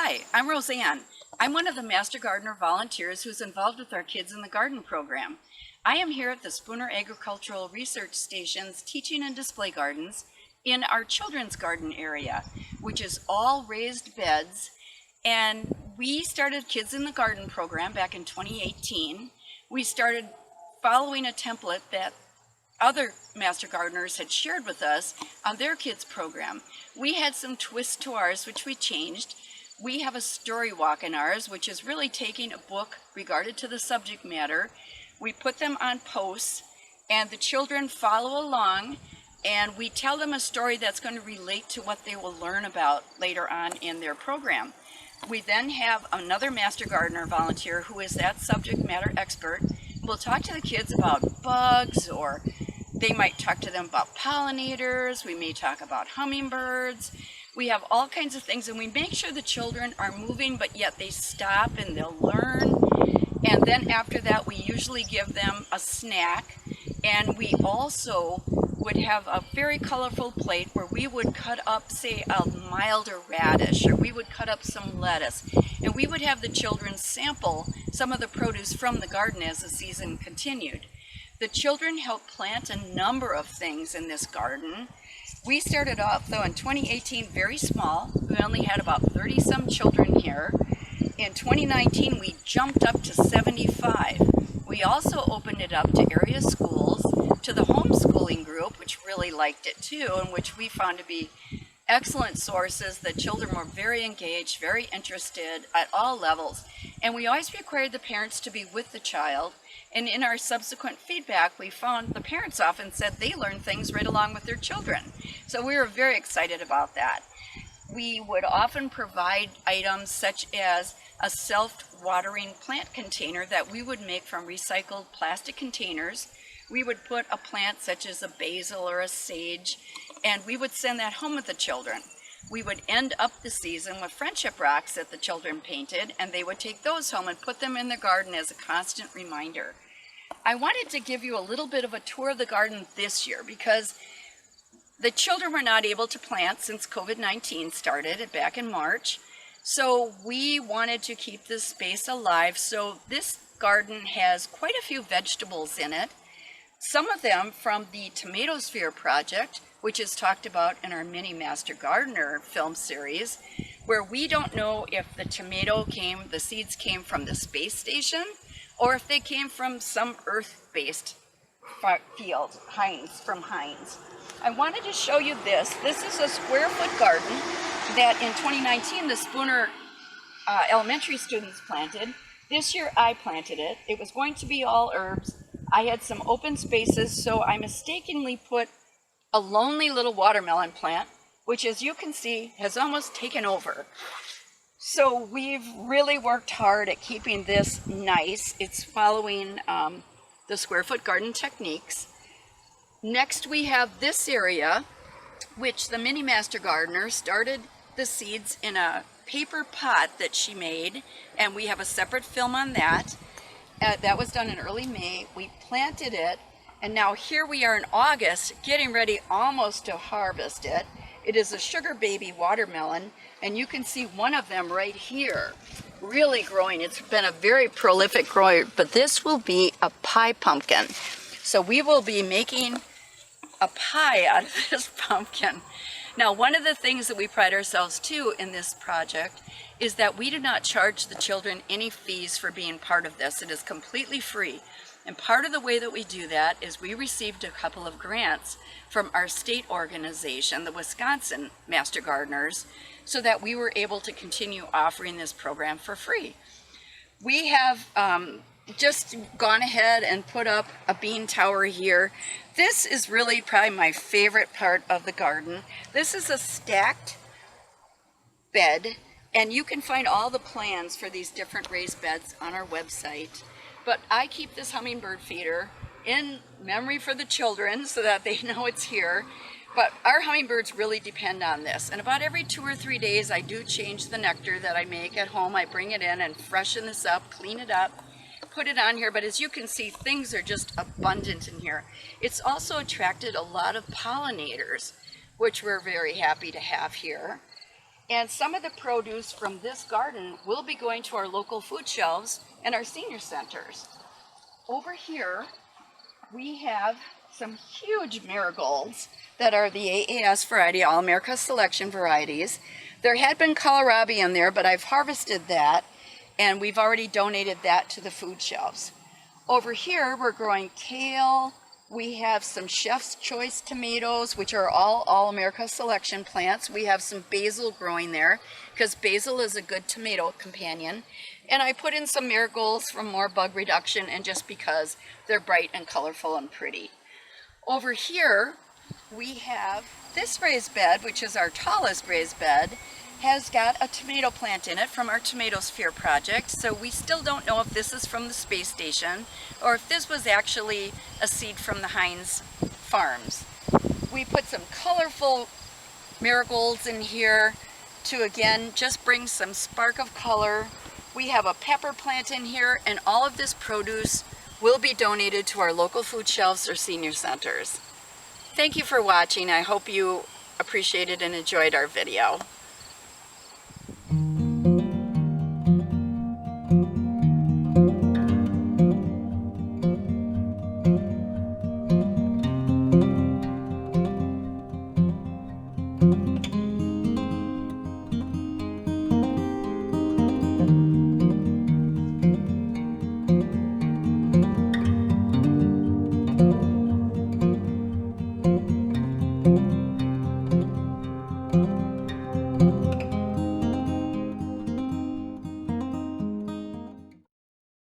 Hi, I'm Roseanne. I'm one of the Master Gardener volunteers who's involved with our Kids in the Garden program. I am here at the Spooner Agricultural Research Station's Teaching and Display Gardens in our children's garden area, which is all raised beds. And we started Kids in the Garden program back in 2018. We started following a template that other Master Gardeners had shared with us on their kids program. We had some twists to ours, which we changed. We have a story walk in ours, which is really taking a book regarded to the subject matter. We put them on posts, and the children follow along, and we tell them a story that's going to relate to what they will learn about later on in their program. We then have another Master Gardener volunteer who is that subject matter expert. We'll talk to the kids about bugs, or they might talk to them about pollinators. We may talk about hummingbirds. We have all kinds of things, and we make sure the children are moving, but yet they stop and they'll learn. And then after that, we usually give them a snack. And we also would have a very colorful plate where we would cut up, say, a milder radish, or we would cut up some lettuce. And we would have the children sample some of the produce from the garden as the season continued. The children helped plant a number of things in this garden. We started off, though, in 2018 very small. We only had about 30-some children here. In 2019, we jumped up to 75. We also opened it up to area schools, to the homeschooling group, which really liked it too, and which we found to be excellent sources. The children were very engaged, very interested at all levels. And we always required the parents to be with the child. And in our subsequent feedback, we found the parents often said they learned things right along with their children. So we were very excited about that. We would often provide items such as a self-watering plant container that we would make from recycled plastic containers. We would put a plant such as a basil or a sage, and we would send that home with the children. We would end up the season with friendship rocks that the children painted, and they would take those home and put them in the garden as a constant reminder. I wanted to give you a little bit of a tour of the garden this year because the children were not able to plant since COVID-19 started back in March. So we wanted to keep this space alive. So this garden has quite a few vegetables in it. Some of them from the Tomato Sphere project, which is talked about in our Mini Master Gardener film series, where we don't know if the the seeds came from the space station, or if they came from some earth-based field, from Heinz. I wanted to show you this. This is a square-foot garden that in 2019 the Spooner elementary students planted. This year I planted it. It was going to be all herbs. I had some open spaces, so I mistakenly put a lonely little watermelon plant, which, as you can see, has almost taken over. So we've really worked hard at keeping this nice. It's following the square-foot garden techniques. Next, we have this area, which the Mini Master Gardener started the seeds in a paper pot that she made, and we have a separate film on that. That was done in early May. We planted it, and now here we are in August, getting ready almost to harvest it. It is a sugar baby watermelon, and you can see one of them right here, really growing. It's been a very prolific grower, but this will be a pie pumpkin. So we will be making a pie out of this pumpkin. Now, one of the things that we pride ourselves to in this project is that we do not charge the children any fees for being part of this. It is completely free. And part of the way that we do that is we received a couple of grants from our state organization, the Wisconsin Master Gardeners, so that we were able to continue offering this program for free. We have just gone ahead and put up a bean tower here. This is really probably my favorite part of the garden. This is a stacked bed, and you can find all the plans for these different raised beds on our website. But I keep this hummingbird feeder in memory for the children so that they know it's here. But our hummingbirds really depend on this. And about every 2 or 3 days, I do change the nectar that I make at home. I bring it in and freshen this up, clean it up, put it on here. But as you can see, things are just abundant in here. It's also attracted a lot of pollinators, which we're very happy to have here. And some of the produce from this garden will be going to our local food shelves and our senior centers. Over here, we have some huge marigolds that are the AAS variety, All America Selection varieties. There had been kohlrabi in there, but I've harvested that, and we've already donated that to the food shelves. Over here, we're growing kale. We have some Chef's Choice tomatoes, which are all America Selection plants. We have some basil growing there, because basil is a good tomato companion. And I put in some marigolds for more bug reduction, and just because they're bright and colorful and pretty. Over here, we have this raised bed, which is our tallest raised bed, has got a tomato plant in it from our Tomato Sphere project. So we still don't know if this is from the space station or if this was actually a seed from the Heinz farms. We put some colorful marigolds in here to, again, just bring some spark of color. We have a pepper plant in here, and all of this produce will be donated to our local food shelves or senior centers. Thank you for watching. I hope you appreciated and enjoyed our video.